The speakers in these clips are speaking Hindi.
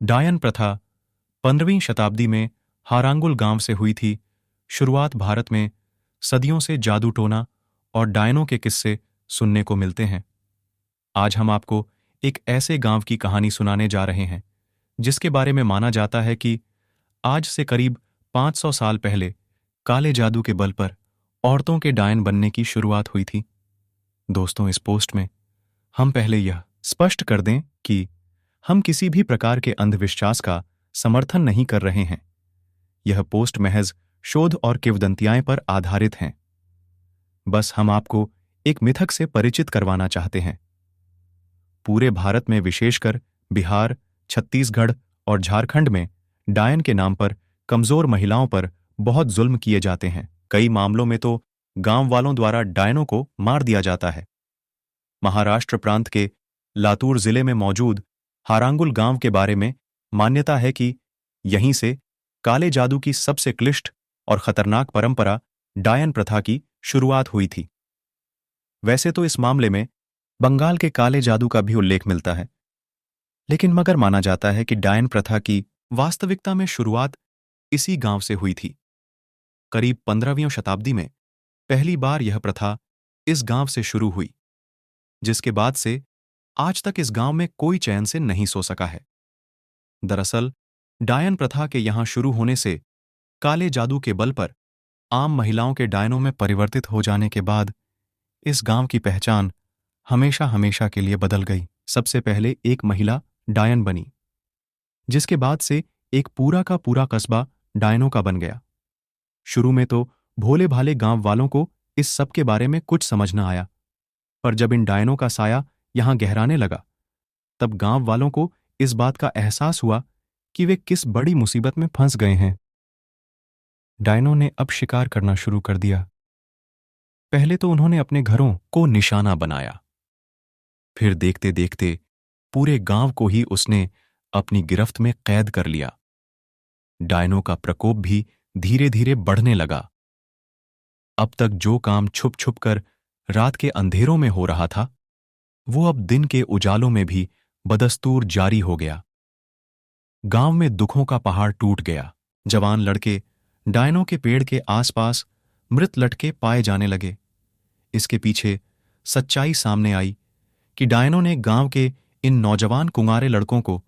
डायन प्रथा 15वीं शताब्दी में हारांगुल गांव से हुई थी। शुरुआत भारत में सदियों से जादू टोना और डायनों के किस्से सुनने को मिलते हैं। आज हम आपको एक ऐसे गांव की कहानी सुनाने जा रहे हैं जिसके बारे में माना जाता है कि आज से करीब 500 साल पहले काले जादू के बल पर औरतों के डायन बनने की शुरुआत हुई थी। दोस्तों, इस पोस्ट में हम पहले यह स्पष्ट कर दें कि हम किसी भी प्रकार के अंधविश्वास का समर्थन नहीं कर रहे हैं। यह पोस्ट महज शोध और किंवदंतियां पर आधारित हैं। बस हम आपको एक मिथक से परिचित करवाना चाहते हैं। पूरे भारत में, विशेषकर बिहार, छत्तीसगढ़ और झारखंड में डायन के नाम पर कमजोर महिलाओं पर बहुत जुल्म किए जाते हैं। कई मामलों में तो गांव वालों द्वारा डायनों को मार दिया जाता है। महाराष्ट्र प्रांत के लातूर जिले में मौजूद हारांगुल गांव के बारे में मान्यता है कि यहीं से काले जादू की सबसे क्लिष्ट और खतरनाक परंपरा डायन प्रथा की शुरुआत हुई थी। वैसे तो इस मामले में बंगाल के काले जादू का भी उल्लेख मिलता है, लेकिन मगर माना जाता है कि डायन प्रथा की वास्तविकता में शुरुआत इसी गांव से हुई थी। करीब 15वीं शताब्दी में पहली बार यह प्रथा इस गांव से शुरू हुई, जिसके बाद से आज तक इस गांव में कोई चैन से नहीं सो सका है। दरअसल डायन प्रथा के यहां शुरू होने से काले जादू के बल पर आम महिलाओं के डायनों में परिवर्तित हो जाने के बाद इस गांव की पहचान हमेशा हमेशा के लिए बदल गई। सबसे पहले एक महिला डायन बनी, जिसके बाद से एक पूरा का पूरा कस्बा डायनों का बन गया। शुरू में तो भोले भाले गांव वालों को इस सब के बारे में कुछ समझ न आया, पर जब इन डायनों का साया यहां गहराने लगा, तब गांव वालों को इस बात का एहसास हुआ कि वे किस बड़ी मुसीबत में फंस गए हैं। डायनों ने अब शिकार करना शुरू कर दिया। पहले तो उन्होंने अपने घरों को निशाना बनाया, फिर देखते देखते पूरे गांव को ही उसने अपनी गिरफ्त में कैद कर लिया। डायनों का प्रकोप भी धीरे धीरे बढ़ने लगा। अब तक जो काम छुप छुप कर रात के अंधेरों में हो रहा था, वो अब दिन के उजालों में भी बदस्तूर जारी हो गया। गांव में दुखों का पहाड़ टूट गया। जवान लड़के डायनों के पेड़ के आसपास मृत लटके पाए जाने लगे। इसके पीछे सच्चाई सामने आई कि डायनों ने गांव के इन नौजवान कुंवारे लड़कों को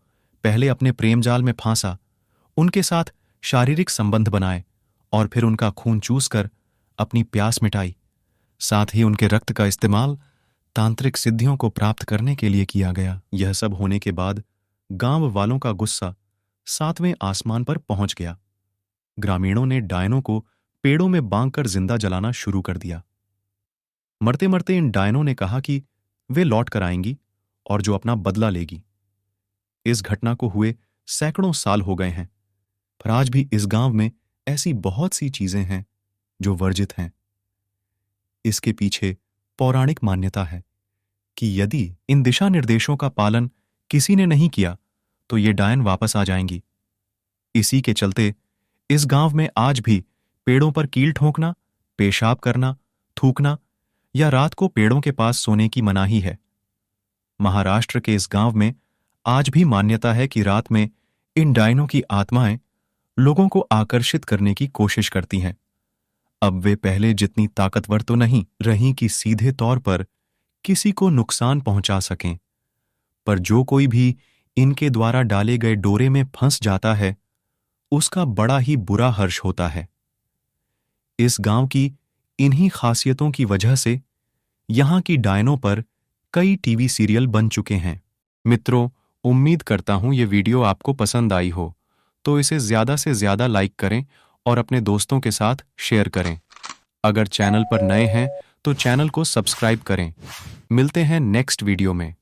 पहले अपने प्रेमजाल में फांसा, उनके साथ शारीरिक संबंध बनाए और फिर उनका खून चूसकर अपनी प्यास मिटाई। साथ ही उनके रक्त का इस्तेमाल तांत्रिक सिद्धियों को प्राप्त करने के लिए किया गया। यह सब होने के बाद गांव वालों का गुस्सा 7वें आसमान पर पहुंच गया। ग्रामीणों ने डायनों को पेड़ों में बांधकर जिंदा जलाना शुरू कर दिया। मरते मरते इन डायनों ने कहा कि वे लौट कर आएंगी और जो अपना बदला लेगी। इस घटना को हुए सैकड़ों साल हो गए हैं, पर आज भी इस गांव में ऐसी बहुत सी चीजें हैं जो वर्जित हैं। इसके पीछे पौराणिक मान्यता है कि यदि इन दिशा निर्देशों का पालन किसी ने नहीं किया तो ये डायन वापस आ जाएंगी। इसी के चलते इस गांव में आज भी पेड़ों पर कील ठोंकना, पेशाब करना, थूकना या रात को पेड़ों के पास सोने की मनाही है। महाराष्ट्र के इस गांव में आज भी मान्यता है कि रात में इन डायनों की आत्माएं लोगों को आकर्षित करने की कोशिश करती हैं। अब वे पहले जितनी ताकतवर तो नहीं रहीं कि सीधे तौर पर किसी को नुकसान पहुंचा सकें, पर जो कोई भी इनके द्वारा डाले गए डोरे में फंस जाता है, उसका बड़ा ही बुरा हर्ष होता है। इस गांव की इन्हीं खासियतों की वजह से यहां की डायनों पर कई टीवी सीरियल बन चुके हैं। मित्रों, उम्मीद करता हूं ये वीडियो आपको पसंद आई हो, तो इसे ज्यादा से ज्यादा लाइक करें और अपने दोस्तों के साथ शेयर करें। अगर चैनल पर नए हैं तो चैनल को सब्सक्राइब करें। मिलते हैं नेक्स्ट वीडियो में।